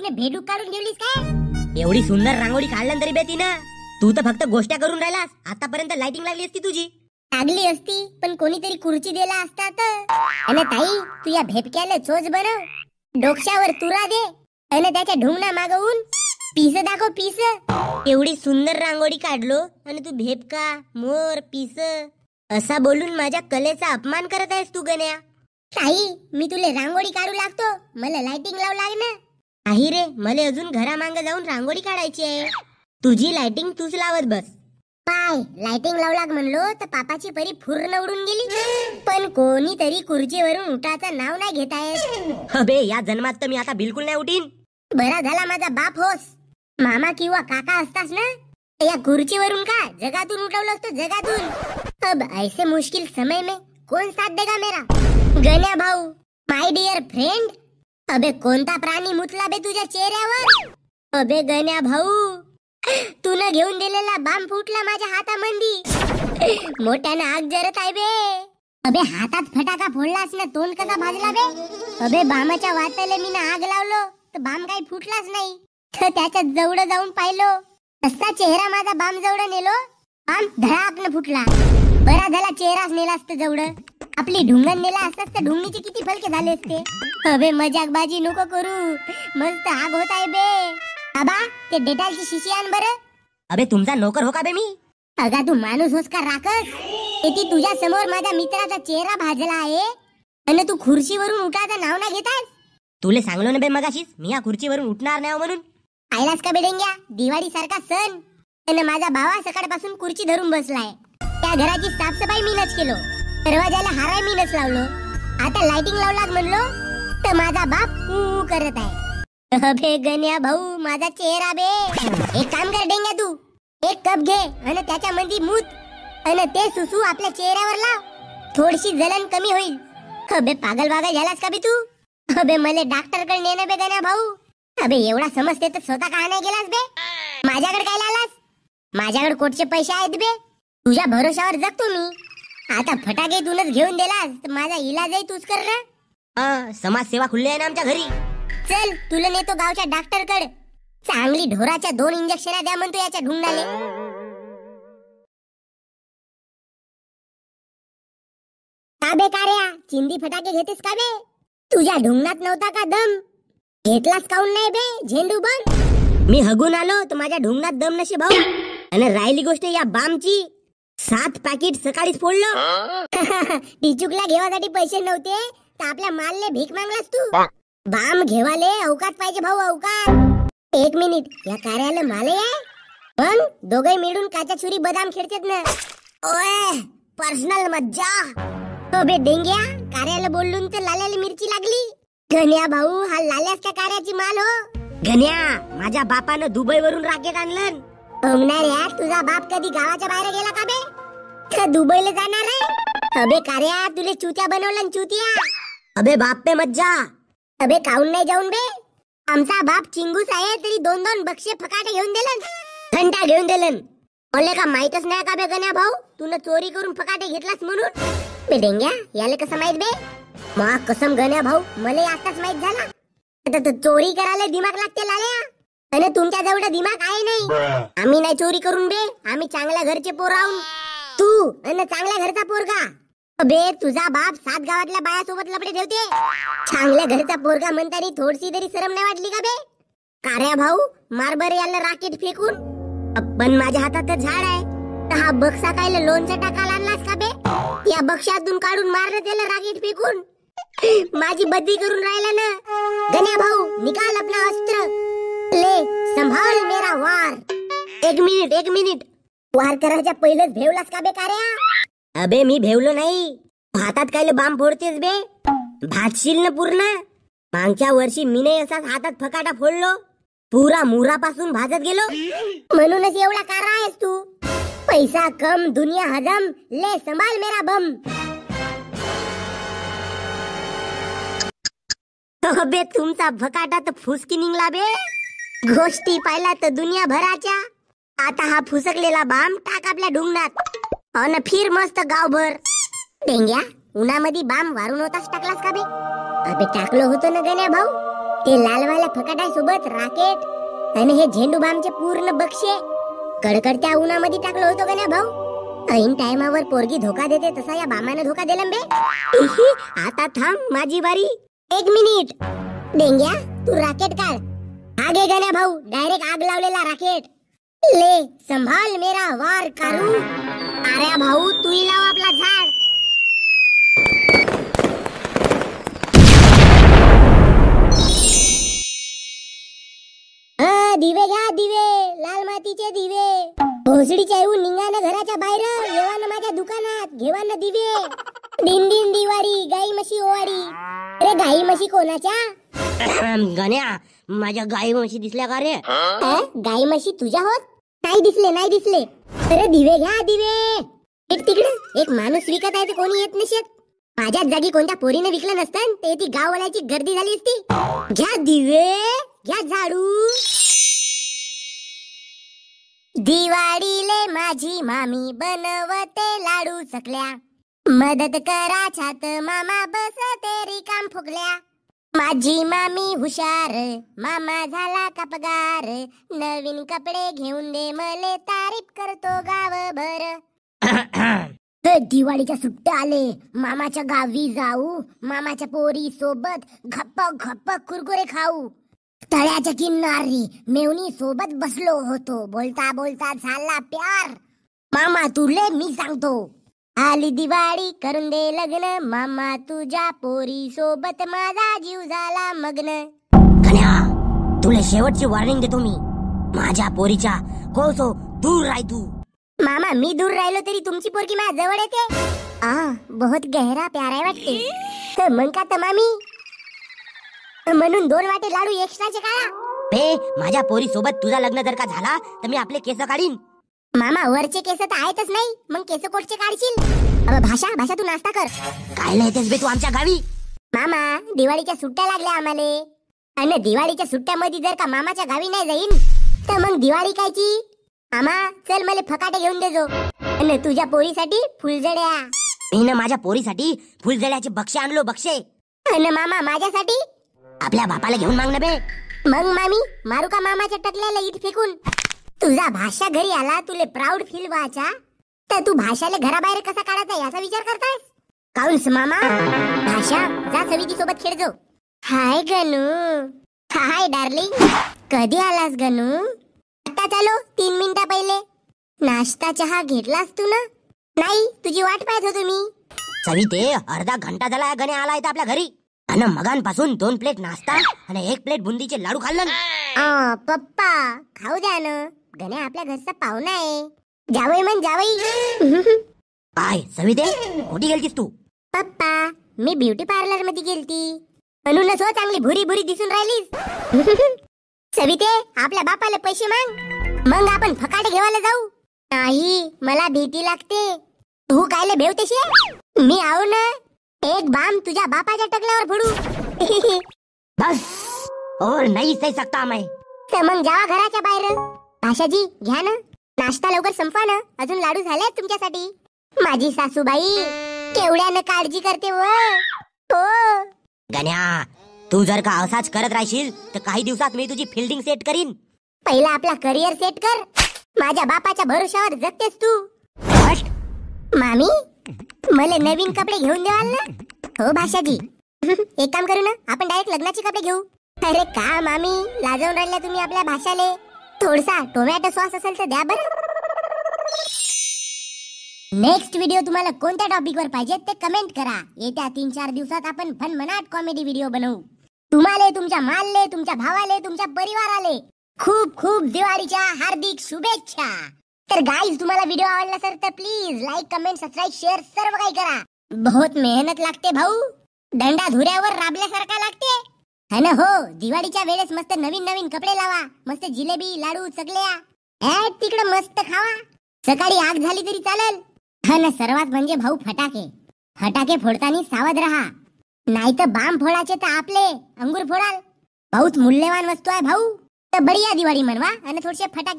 तिने भेटूक काढून ठेवलीस काय? एवढी सुंदर रांगोळी काढलं तरी बे तिनं. तू तर फक्त गोष्ट्या करून राहिलास. आतापर्यंत लाइटिंग लागली असती तुझी. लागली असती पण कोणीतरी खुर्ची दिला असता तर. अन ताई तू या भेपक्याला चोच बनव, डोक्यावर तुरा दे आणि त्याच्या ढुंगणा मागवून पीस दाखव पीस. एवढी सुंदर रांगोळी काढलो आणि तू भेपका मोर पीस असा बोलून माझ्या कलेचा अपमान करत आहेस तू गण्या. ताई मी तुले रांगोळी काढू लागतो, मला लाइटिंग लाव लागना. नाही रे, मला अजून घरामांग जाऊन रांगोळी काढायची आहे. तुझी लाइटिंग तूच लावत बस. पाय लाइटिंग लाव लाग म्हणलो तर पापाची परी पूर्ण उडून गेली. पण कोणीतरी खुर्चीवरून उठाचं नाव नाही घेत आहे. अबे या जन्मात तर मी आता बिलकुल नाही उठीन. बरा झाला माझा बाप होस. मामा किंवा काका असतास ना, या खुर्चीवरून का जगातून उठवलं असतं जगातून. अब ऐसे मुश्किल समय में कौन साथ देगा मेरा. गण्या भाऊ माय डिअर फ्रेंड. अबे कोणता प्राणी मुतला बे तुझ्या चेहऱ्यावर. अबे गण्या भाऊ तुला घेऊन दिलेला बांब फुटला माझ्या हातामंदी. मोठ्यानं आग जरत आहे बे. अबे हातात फटाका फोडलास ना, तोंड कसा भाजला बे. अबे बामाच्या वाताला मी ना आग लावलो तर बाम काही फुटलाच नाही. तर त्याच्या जवळ जाऊन पाहिलो, तसा चेहरा माझा बाम जवळ नेलो, बाम धडाकन फुटला. बरा झाला चेहराच नेला असत जवळ. आपली ढुंगण नेला असतास तर ढुंगणीचे किती फलके झाले असते. अबे मजाकबाजी नको करू, मस्त आग होत आहे बे. बाबा ते डेटॉलची शिशी आण बरं. अबे तुमचा नोकर हो का बे मी. अगा तू माणूस होस का राखस. ती तुझ्या समोर माझ्या मित्राचा चेहरा भाजला आहे आणि तू खुर्चीवरून उठायचं नाव ना घेतास. तुले सांगलो ना बे मगाशीच मी या खुर्चीवरून उठणार नाही म्हणून. आयलास का बेडेंग्या, दिवाळी सारखा सण आणि माझा भावा सकाळपासून खुर्ची धरून बसलाय. त्या घराची साफसफाई मीनच केलो, दरवाजाला हाराय मीनच लावलो. आता लाइटिंग लावलाग म्हणलो तर माझा बाप ऊ करत आहे. अबे गण्या भाऊ माझा चेहरा बे. एक काम कर डेंग्या, तू एक कप घे आणि त्याच्यामध्ये मूत आणि ते सुसू आपल्या चेहऱ्यावर लाव, थोडीशी जलन कमी होईल. अबे पागल वागल झालास का बे तू. अबे मला डॉक्टर कडे नेणं बे गण्या भाऊ. अबे एवढा समजते तर स्वतः का नाही गेलास बे. माझ्याकडे काय लालास. माझ्याकडे कोटचे पैसे आहेत बे. तुझ्या भरोशावर जगतो मी. आता फटाके तूनच घेऊन दिलास तर माझा इलाजही तूच कर ना. समाजसेवा खुल्ली आहे ना आमच्या घरी. चल तुला नेतो गावच्या डॉक्टर कडे. चांगली ढोराच्या 2 इंजेक्शन द्या म्हणतो याच्या ढुंगणाले. का बे कार्या चिंदी फटाके घेतेस का बे. तुझ्या ढुंगणात नव्हता का दम. घेतलास काऊन नाही बे झेंडू बन. मी हगून आलो तर माझ्या ढुंगणात दम नशे भाऊ. आणि राहिली गोष्ट या बामची, 7 पॅकेट सकाळीच फोडलं. टिचुकला घेवासाठी पैसे नव्हते तर आपल्या मालले भीक मागलास तू. बाम घेवाले अवकात पाहिजे भाऊ, अवकात. 1 मिनिट या कार्याला माले आहे. पण दोघे मिळून काच्या छुरी बदाम खेळतात ना. ओए पर्सनल मज्जा. अबे डेंग्या कार्याला बोलून तर लाल्याला मिरची लागली. गण्या भाऊ हा लाल्याच्या कार्याची माल हो. गण्या माझ्या बापानं दुबई वरून राकेट आणलं. या तुझा बाप कधी गावाच्या बाहेर गेला का बे. तर दुबईला जाणार आहे. अबे कार्या तुले चुत्या बनवलं चुतिया. अबे बाप पे मज्जा. अबे काऊन नाही जाऊन बे. आमचा बाप चिंगूस आहे तरी 2-2 बक्षे फकाटे घेऊन दिलन, घंटा घेऊन दिलन. मला का माहितच नाही का बे गण्या भाऊ, तू चोरी करून फकाटे घेतलास म्हणून. बे डेंग्या याले कसं माहित बे. मा कसम गण्या भाऊ मला आताच माहित झाला. आता चोरी करायला दिमाग लागते लाल्या आणि तुमच्या जवळ दिमाग आहे नाही. आम्ही नाही चोरी करून बे, आम्ही चांगल्या घरचे पोर आहोत. तू आणि चांगल्या घरचा पोरगा. अबे तुझा बाप 7 गावातल्या बायासोबत लपडे ठेवते. चांगल्या घरचा पोरगा म्हणतानी थोडीशी तरी शरम नाही वाटली का बे. कार्या भाऊ मारबर याला राकेट फेकून. पण माझ्या हातात तर झाड आहे तर हा बक्सा कायला लोणचं टाकायला आणलास का बे. या बक्षातून काढून मारलं त्याला राकेट फेकून. माझी बद्दी करून राहिला ना. गण्या भाऊ निकाल अपना अस्त्र, ले संभाल मेरा वार. 1 मिनिट वार करायच्या पहिलेच भेवलास का बे कार्या. अबे मी भेवलो नाही. हातात कायले बांब फोडतेस बे. भातशील ना पूर्ण. मागच्या वर्षी मीने असाच हातात फकाटा फोडलो, पुरा मुरापासून भाजत गेलो. म्हणूनच एवढा कारा आहेस तू. पैसा कम दुनिया हजम, ले संभाल मेरा बम. अबे तुमचा फकाटा तर फुसकी निघला बे. गोष्टी पाहिला तर दुनिया भराच्या. आता हा फुसकलेला बाम टाक आपल्या ढुंगणात अन फिर मस्त गावभर. डेंग्या उन्हामध्ये बाम वारून होताच टाकलास का बे. अबे टाकलो होतो ना गण्या भाऊ. ते लालवाल्या फकाटा सोबत राकेट आणि हे झेंडू बामचे पूर्ण बक्षे कडकडत्या उन्हामध्ये टाकलं होतं का ना भाऊ. ऐन टायमावर पोरगी धोका देते तसा या बामाने धोका दिला बे. आता थांब माझी बारी. 1 मिनिट. डेंग्या तू राकेट काढ. आगे गण्या भाऊ डायरेक्ट आग लावलेला राकेट. ले संभाल मेरा वार करू. अरे भाऊ तू लाव आपला झाड. दिवे घ्या दिवे, लाल मातीचे दिवे. भोसडीच्या येऊन निघा ना घराच्या बाहेर. येवा ना माझ्या दुकानात घेवा ना दिवे. दिन दिन दिवाळी गाई म्हशी ओवाळी. अरे गाई म्हशी कोणाच्या? गण्या माझ्या गाई म्हशी दिसल्या का रे? गाई म्हशी तुझ्या होत? नाही दिसले नाही दिसले. अरे दिवे घ्या दिवे. एक तिकडे एक माणूस विकत आहे ते कोणी येत नसेत. माझ्याच जागी कोणत्या पोरीने विकलं नसतं ते ती गाववाल्याची गर्दी झाली असती. घ्या दिवे घ्या झाडू. दिवाळीले माझी मामी बनवते लाडू चकल्या. मदत करा छात मामा बसते रिकाम फुगल्या. माझी मामी हुशार मामा झाला का पगार. नवीन कपडे घेऊन दे मले तारीफ करतो गावभर. दिवाळीच्या सुट्ट्या आले मामाच्या गावी जाऊ. मामाच्या पोरी सोबत घप्पक घप्पक कुरकुरे खाऊ. तळ्याच्या किनारी मेवणी सोबत बसलो होतो. बोलता बोलता झाला प्यार. मामा तुले मी सांगतो आली दिवाळी करून दे लग्न. मामा तुझ्या पोरी सोबत माझा जीव झाला मग्न. गण्या तुला शेवटची वॉर्निंग देतो मी. माझ्या पोरीच्या कोसो दूर राह तू. मामा मी दूर राहिलो तरी तुमची पोरगी माझ्या जवळ येते. बहुत गहरा प्यार आहे वाटते. मग का तमामी म्हणून 2 वाटे लाडू एक्स्ट्राचे काढा. बे माझ्या पोरी सोबत तुझा लग्न जर का झाला तर मी आपले केस काढीन. मामा वरचे केस तर आहेतच नाही मग केस कोटचे काढशील. भाषा तू नाश्ता कर. काय येतेस बे तू आमच्या गावी? मामा दिवाळीच्या सुट्ट्या लागल्या आम्हाले. आणि दिवाळीच्या सुट्ट्यामध्ये जर का मामाच्या गावी नाही जाईन तर मग दिवाळी कायची. मामा चल मला फकाटे घेऊन देजो. आणि तुझ्या पोरीसाठी फुलझड्या. मी ना माझ्या पोरीसाठी फुलझड्याचे बक्षे आणलो बक्षे. आणि मामा माझ्यासाठी आपल्या बापाला घेऊन माग ना बे. मग मामी मारू का मामाच्या टकल्याला इट फेकून. तुझा भाषा घरी आला तुले प्राऊड फील व्हायचा तर तू भाषाला घराबाहेर कसा काढायचा याचा विचार करतायस. काऊन्स मामा भाषा जा सविती सोबत खेळजो. हाय गनू. Hi darling. कधी आलास गनू? आता चालो 3 मिनिटा पहिले. नाश्ता चहा घेतलास तू ना? नाही तुझी वाट पाहत होतो मी. सविते अर्धा घंटा झाला गण्या आला इथं आपल्या घरी. आणि मगांपासून 2 प्लेट नाश्ता आणि 1 प्लेट बुंदीचे लाडू खाल्लं. पप्पा खाऊ द्या ना. गण्या आपल्या घरचा पाहुणा आहे. जावई म्हण जावई. काय सविते कुठे गेलतीस तू? पप्पा मी ब्युटी पार्लर मध्ये गेलती. म्हणूनच हो चांगली भुरी भुरी दिसून राहिलीस. सविते आपल्या बापाला पैसे माग मग आपण फकाटे घेवायला जाऊ. नाही मला भीती लागते. तू कायले भेवतेशी? मी आऊ ना. एक बाम तुझ्या बापाच्या टकल्यावर फोडू. बस और नहीं सह सकता मैं. तर मग जावा घराच्या बाहेर. भाषाजी घ्या ना नाश्ता लवकर संपवा ना. अजून लाडू झालेत तुमच्यासाठी. माझी सासूबाई केवढ्यानं काळजी करते व. हो गण्या तू जर का असाच करत राहशील तर काही दिवसात मी तुझी फिल्डिंग सेट करीन. पहिला आपला करिअर सेट कर. माझ्या बापाच्या भरोशावर जगतेस तू. मामी मला नवीन कपडे घेऊन देवाल ना? हो भाषाजी. एक काम करू ना आपण डायरेक्ट लग्नाचे कपडे घेऊ. अरे का मामी लाजवून राहिल्या तुम्ही आपल्या भाषाले. थोडसा टोमॅटो सॉस असेल तर द्या बरं. नेक्स्ट व्हिडिओ तुम्हाला कोणत्या टॉपिक वर पाहिजे ते कमेंट करा. येत्या 3-4 दिवसात आपण फनमनाट कॉमेडी व्हिडिओ बनवू. तुम्हाला तुमच्या मालले तुमच्या भावाले तुमच्या परिवाराले खूप खूप दिवाळीच्या हार्दिक शुभेच्छा. तर गाइस तुम्हाला व्हिडिओ आवडला सर तर please like comment subscribe share सर्व काही करा. बहुत मेहनत लागते भाऊ. दंडा धुऱ्यावर राबल्यासारखा लागते है ना. हो दिवाळीच्या वेळेस मस्त नवीन नवीन कपडे लावा. मस्त जिलेबी लाडू चकल्या तिकडे मस्त खावा. सकाळी आग झाली तरी चालेल. ना सर्वात म्हणजे भाऊ फटाके फोडताना सावध रहा. नाही तर बाम फोडायचे तर आपले अंगूर फोडाल. बहुत मूल्यवान वस्तू आहे भाऊ. तर बढिया दिवाळी मनवा आणि थोडेसे फटाके